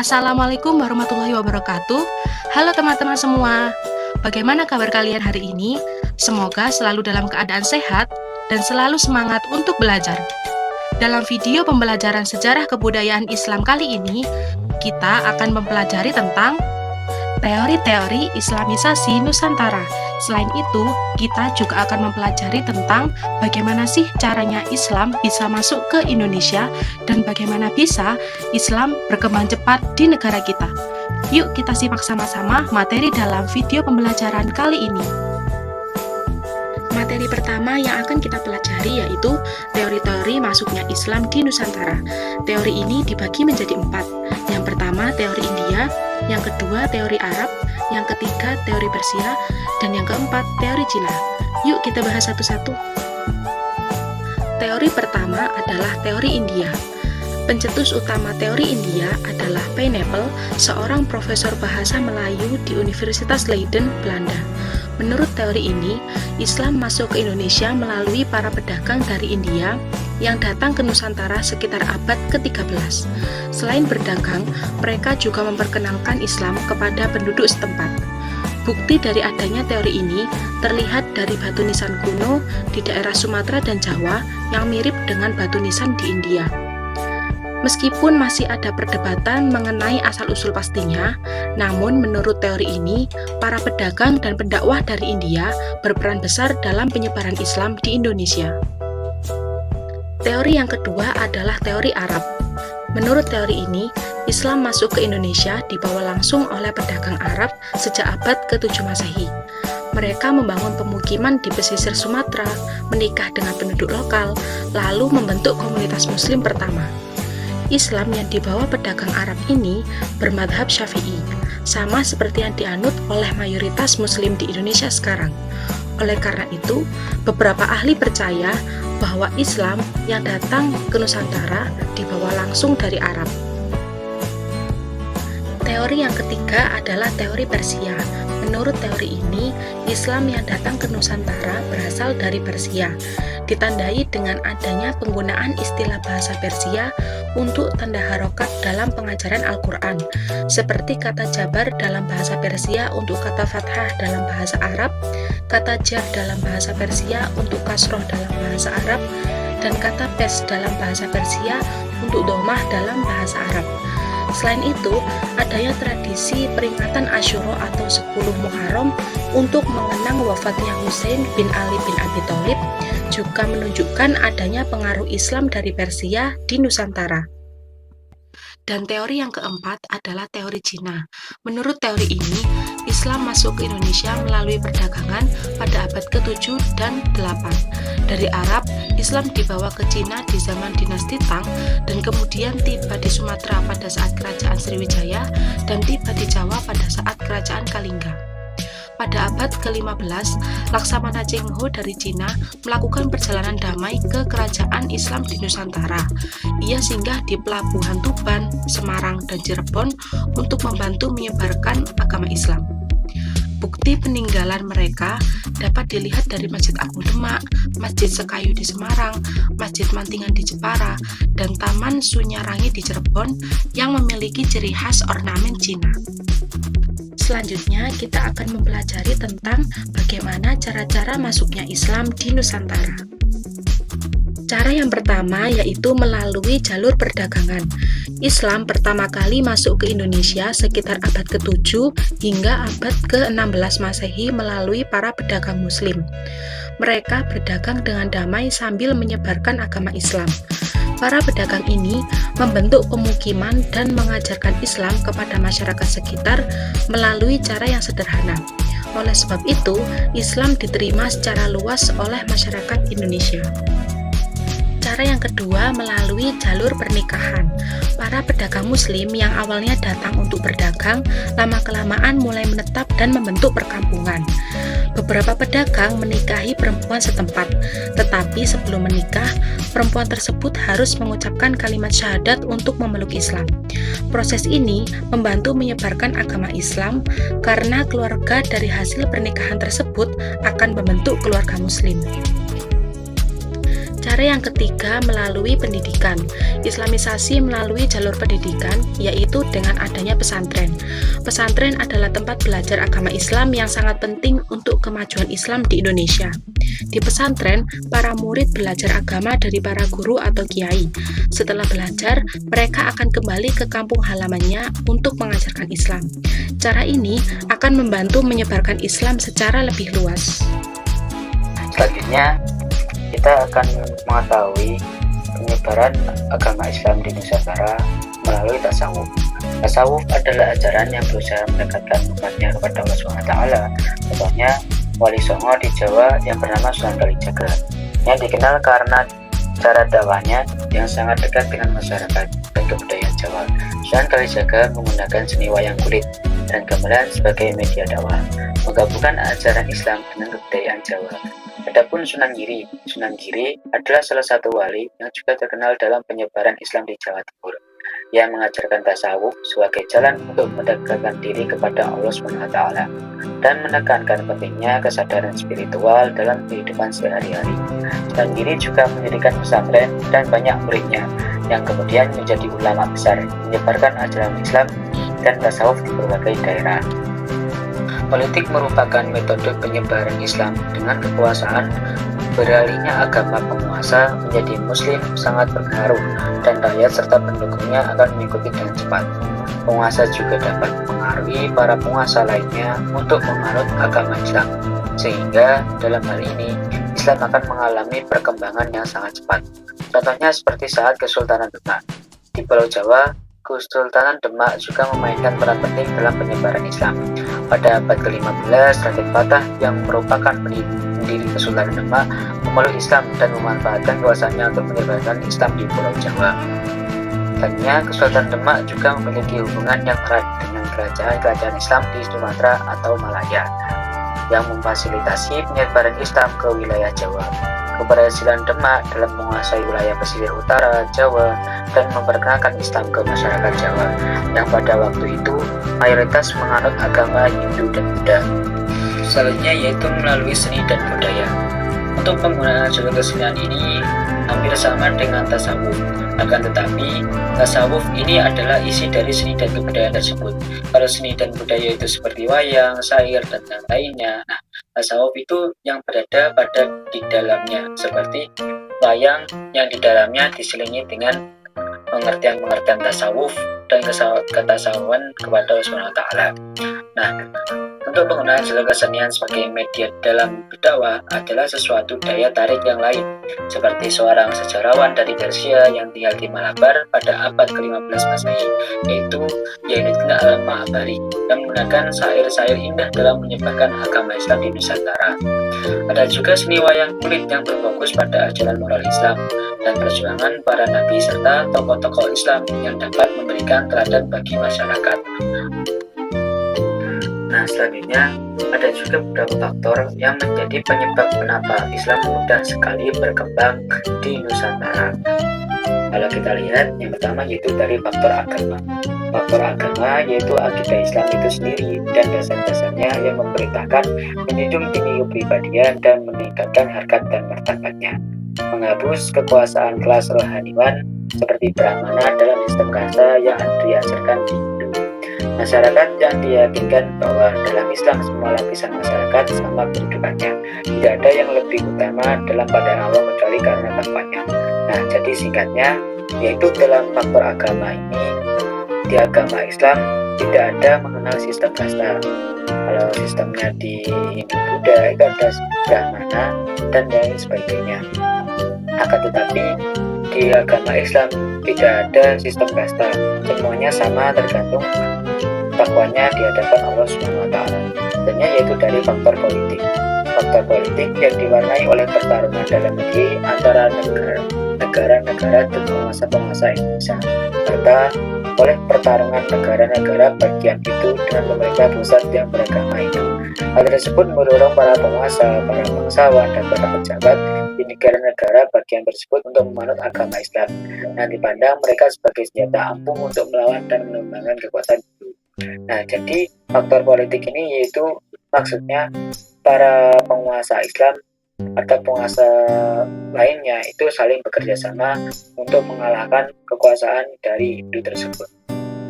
Assalamualaikum warahmatullahi wabarakatuh. Halo teman-teman semua. Bagaimana kabar kalian hari ini? Semoga selalu dalam keadaan sehat dan selalu semangat untuk belajar. Dalam video pembelajaran sejarah kebudayaan Islam kali ini, kita akan mempelajari tentang teori-teori Islamisasi Nusantara. Selain itu, kita juga akan mempelajari tentang bagaimana sih caranya Islam bisa masuk ke Indonesia dan bagaimana bisa Islam berkembang cepat di negara kita. Yuk kita simak sama-sama materi dalam video pembelajaran kali ini. Materi pertama yang akan kita pelajari yaitu teori-teori masuknya Islam di Nusantara. Teori ini dibagi menjadi 4. Yang pertama teori India, yang kedua teori Arab, yang ketiga teori Persia, dan yang keempat teori Cina. Yuk kita bahas satu-satu. Teori pertama adalah teori India. Pencetus utama teori India adalah Pineapple, seorang profesor bahasa Melayu di Universitas Leiden, Belanda. Menurut teori ini, Islam masuk ke Indonesia melalui para pedagang dari India yang datang ke Nusantara sekitar abad ke-13. Selain berdagang, mereka juga memperkenalkan Islam kepada penduduk setempat. Bukti dari adanya teori ini terlihat dari batu nisan kuno di daerah Sumatera dan Jawa yang mirip dengan batu nisan di India. Meskipun masih ada perdebatan mengenai asal-usul pastinya, namun menurut teori ini, para pedagang dan pendakwah dari India berperan besar dalam penyebaran Islam di Indonesia. Teori yang kedua adalah teori Arab. Menurut teori ini, Islam masuk ke Indonesia dibawa langsung oleh pedagang Arab sejak abad ke-7 Masehi. Mereka membangun pemukiman di pesisir Sumatera, menikah dengan penduduk lokal, lalu membentuk komunitas Muslim pertama. Islam yang dibawa pedagang Arab ini bermadhab Syafi'i, sama seperti yang dianut oleh mayoritas Muslim di Indonesia sekarang. Oleh karena itu, beberapa ahli percaya bahwa Islam yang datang ke Nusantara dibawa langsung dari Arab. Teori yang ketiga adalah teori Persia. Menurut teori ini, Islam yang datang ke Nusantara berasal dari Persia, ditandai dengan adanya penggunaan istilah bahasa Persia untuk tanda harokat dalam pengajaran Al-Quran, seperti kata jabar dalam bahasa Persia untuk kata fathah dalam bahasa Arab, kata jar dalam bahasa Persia untuk kasroh dalam bahasa Arab, dan kata pes dalam bahasa Persia untuk domah dalam bahasa Arab. Selain itu, adanya tradisi peringatan Asyura atau 10 Muharram untuk mengenang wafatnya Husain bin Ali bin Abi Thalib juga menunjukkan adanya pengaruh Islam dari Persia di Nusantara. Dan teori yang keempat adalah teori Cina. Menurut teori ini, Islam masuk ke Indonesia melalui perdagangan pada abad ke-7 dan 8. Dari Arab, Islam dibawa ke Cina di zaman dinasti Tang dan kemudian tiba di Sumatera pada saat kerajaan Sriwijaya dan tiba di Jawa pada saat kerajaan Kalingga. Pada abad ke-15, Laksamana Cheng Ho dari Cina melakukan perjalanan damai ke kerajaan Islam di Nusantara. Ia singgah di pelabuhan Tuban, Semarang, dan Cirebon untuk membantu menyebarkan agama Islam. Bukti peninggalan mereka dapat dilihat dari Masjid Agung Demak, Masjid Sekayu di Semarang, Masjid Mantingan di Jepara, dan Taman Sunyarangi di Cirebon yang memiliki ciri khas ornamen Cina. Selanjutnya, kita akan mempelajari tentang bagaimana cara-cara masuknya Islam di Nusantara. Cara yang pertama yaitu melalui jalur perdagangan. Islam pertama kali masuk ke Indonesia sekitar abad ke-7 hingga abad ke-16 Masehi melalui para pedagang Muslim. Mereka berdagang dengan damai sambil menyebarkan agama Islam. Para pedagang ini membentuk pemukiman dan mengajarkan Islam kepada masyarakat sekitar melalui cara yang sederhana. Oleh sebab itu, Islam diterima secara luas oleh masyarakat Indonesia. Cara yang kedua melalui jalur pernikahan. Para pedagang Muslim yang awalnya datang untuk berdagang, lama-kelamaan mulai menetap dan membentuk perkampungan. Beberapa pedagang menikahi perempuan setempat, tetapi sebelum menikah, perempuan tersebut harus mengucapkan kalimat syahadat untuk memeluk Islam. Proses ini membantu menyebarkan agama Islam karena keluarga dari hasil pernikahan tersebut akan membentuk keluarga Muslim. Cara yang ketiga melalui pendidikan. Islamisasi melalui jalur pendidikan, yaitu dengan adanya pesantren. Pesantren adalah tempat belajar agama Islam yang sangat penting untuk kemajuan Islam di Indonesia. Di pesantren, para murid belajar agama dari para guru atau kiai. Setelah belajar, mereka akan kembali ke kampung halamannya untuk mengajarkan Islam. Cara ini akan membantu menyebarkan Islam secara lebih luas. Selanjutnya, kita akan mengetahui penyebaran agama Islam di Nusantara melalui tasawuf. Tasawuf adalah ajaran yang berusaha mendekatkan umatnya kepada Allah SWT. Contohnya, Wali Songo di Jawa yang bernama Sunan Kalijaga, yang dikenal karena cara dakwahnya yang sangat dekat dengan masyarakat dan kebudayaan Jawa. Sunan Kalijaga menggunakan seni wayang kulit dan gamelan sebagai media dakwah, menggabungkan ajaran Islam dengan kebudayaan Jawa. Adapun Sunan Giri adalah salah satu wali yang juga terkenal dalam penyebaran Islam di Jawa Timur, yang mengajarkan tasawuf sebagai jalan untuk mendekatkan diri kepada Allah SWT dan menekankan pentingnya kesadaran spiritual dalam kehidupan sehari-hari. Sunan Giri juga mendirikan pesantren dan banyak muridnya, yang kemudian menjadi ulama besar, menyebarkan ajaran Islam dan tasawuf di berbagai daerah. Politik merupakan metode penyebaran Islam dengan kekuasaan. Beralihnya agama penguasa menjadi Muslim sangat berpengaruh, dan rakyat serta pendukungnya akan mengikuti dengan cepat. Penguasa juga dapat mempengaruhi para penguasa lainnya untuk memanut agama Islam, sehingga dalam hal ini Islam akan mengalami perkembangan yang sangat cepat. Contohnya seperti saat Kesultanan Demak. Di Pulau Jawa, Kesultanan Demak juga memainkan peran penting dalam penyebaran Islam. Pada abad ke-15, Raden Patah yang merupakan pendiri Kesultanan Demak memeluk Islam dan memanfaatkan kuasanya untuk menyebarkan Islam di Pulau Jawa. Selanjutnya, Kesultanan Demak juga memiliki hubungan yang erat dengan kerajaan-kerajaan Islam di Sumatera atau Malaya, yang memfasilitasi penyebaran Islam ke wilayah Jawa. Keberhasilan Demak dalam menguasai wilayah pesisir utara Jawa dan memperkenalkan Islam ke masyarakat Jawa yang pada waktu itu mayoritas menganut agama Hindu dan Buddha. Selanjutnya yaitu melalui seni dan budaya. Untuk penggunaan jalur kesenian ini hampir sama dengan tasawuf, akan tetapi tasawuf ini adalah isi dari seni dan kebudayaan tersebut. Kalau seni dan budaya itu seperti wayang, syair, dan yang lainnya, tasawuf itu yang berada pada di dalamnya, seperti wayang yang di dalamnya diselingi dengan pengertian-pengertian tasawuf dan ketasawufan kepada Allah SWT. Nah, untuk penggunaan jalur kesenian sebagai media dalam berdakwah adalah sesuatu daya tarik yang lain, seperti seorang sejarawan dari Persia yang tinggal di Malabar pada abad ke-15 Masehi, yaitu Zainuddin Al-Ma'bari, yang menggunakan syair-syair indah dalam menyebarkan agama Islam di Nusantara. Ada juga seni wayang kulit yang berfokus pada ajaran moral Islam dan perjuangan para nabi serta tokoh-tokoh Islam yang dapat memberikan teladan bagi masyarakat. Nah, selanjutnya ada juga beberapa faktor yang menjadi penyebab kenapa Islam mudah sekali berkembang di Nusantara. Kalau kita lihat, yang pertama yaitu dari faktor agama. Faktor agama yaitu akidah Islam itu sendiri dan dasar-dasarnya yang memerintahkan menjunjung tinggi kepribadian dan meningkatkan harkat dan martabatnya, menghapus kekuasaan kelas rohaniwan seperti Brahmana dalam sistem kasta yang diajarkan di Hindu. Masyarakat yang diyakinkan bahwa dalam Islam semua lapisan masyarakat sama kedudukannya, tidak ada yang lebih utama dalam pandangan Allah kecuali karena takwanya. Nah, jadi singkatnya, yaitu dalam faktor agama ini, di agama Islam tidak ada mengenal sistem kasta. Kalau sistemnya di Hindu Buddha itu ada Brahmana dan lain sebagainya. Akan tetapi di agama Islam tidak ada sistem kasta, semuanya sama tergantung takwanya di hadapan Allah SWT. Tentunya yaitu dari faktor politik. Faktor politik yang diwarnai oleh pertarungan dalam negeri antara negara-negara dan penguasa-penguasa Indonesia, serta oleh pertarungan negara-negara bagian itu dengan pemerintah pusat yang beragama itu. Hal tersebut mendorong para penguasa, para bangsawan, dan para pejabat di negara-negara bagian tersebut untuk memanut agama Islam, dan dipandang mereka sebagai senjata ampuh untuk melawan dan mengembangkan kekuatan itu. Nah, jadi faktor politik ini yaitu maksudnya para penguasa Islam atau penguasa lainnya itu saling bekerja sama untuk mengalahkan kekuasaan dari Hindu tersebut.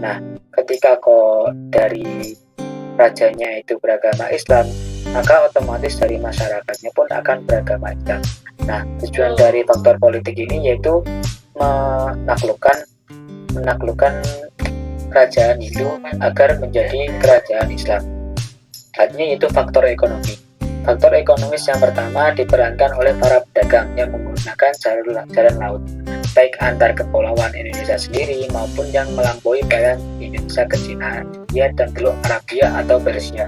Nah, ketika kok dari rajanya itu beragama Islam, maka otomatis dari masyarakatnya pun akan beragama Islam. Nah, tujuan dari faktor politik ini yaitu menaklukkan kerajaan Hindu agar menjadi kerajaan Islam. Artinya itu faktor ekonomi. Faktor ekonomis yang pertama diperankan oleh para pedagang yang menggunakan jalan laut, baik antar kepulauan Indonesia sendiri maupun yang melampaui perairan Indonesia ke Cina, India, dan Teluk Arabia atau Persia,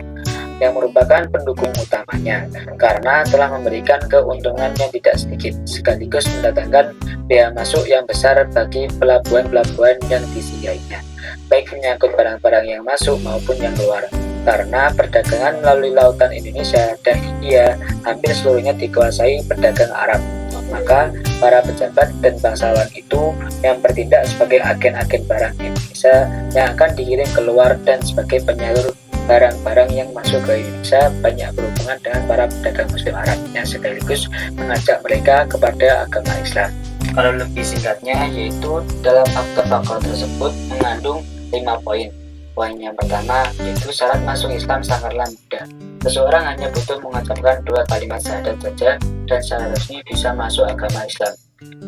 yang merupakan pendukung utamanya karena telah memberikan keuntungan yang tidak sedikit, sekaligus mendatangkan biaya masuk yang besar bagi pelabuhan-pelabuhan yang disinggahinya, baik menyangkut barang-barang yang masuk maupun yang keluar. Karena perdagangan melalui lautan Indonesia dan India hampir seluruhnya dikuasai pedagang Arab, maka para pejabat dan bangsawan itu yang bertindak sebagai agen-agen barang Indonesia yang akan dikirim keluar dan sebagai penyalur barang-barang yang masuk ke Indonesia banyak berhubungan dengan para pedagang Muslim Arab yang sekaligus mengajak mereka kepada agama Islam. Kalau lebih singkatnya, yaitu dalam faktor-faktor tersebut mengandung 5 poin. Poin yang pertama yaitu syarat masuk Islam sangatlah mudah. Seseorang hanya butuh mengucapkan 2 kalimat syahadat saja dan secara resmi bisa masuk agama Islam.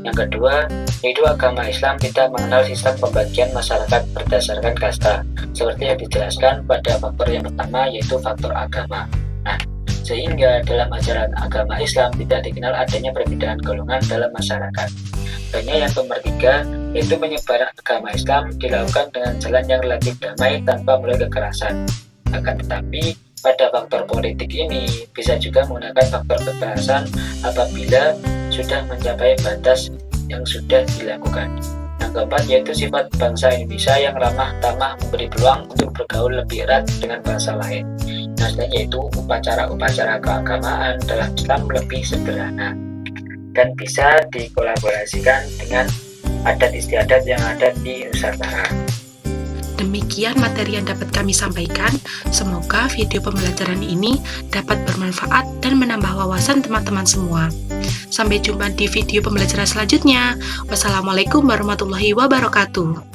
Yang kedua, yaitu agama Islam tidak mengenal sistem pembagian masyarakat berdasarkan kasta, seperti yang dijelaskan pada faktor yang pertama yaitu faktor agama. Nah, sehingga dalam ajaran agama Islam tidak dikenal adanya perbedaan golongan dalam masyarakat. Dan yang ketiga, yaitu penyebaran agama Islam dilakukan dengan jalan yang relatif damai tanpa melalui kekerasan. Akan tetapi, pada faktor politik ini bisa juga menggunakan faktor kekerasan apabila sudah mencapai batas yang sudah dilakukan. Yang keempat yaitu sifat bangsa Indonesia yang ramah tamah memberi peluang untuk bergaul lebih erat dengan bangsa lain. Nah, yaitu upacara-upacara keagamaan dalam Islam lebih sederhana dan bisa dikolaborasikan dengan adat istiadat yang ada di Nusantara. Demikian materi yang dapat kami sampaikan. Semoga video pembelajaran ini dapat bermanfaat dan menambah wawasan teman-teman semua. Sampai jumpa di video pembelajaran selanjutnya. Wassalamualaikum warahmatullahi wabarakatuh.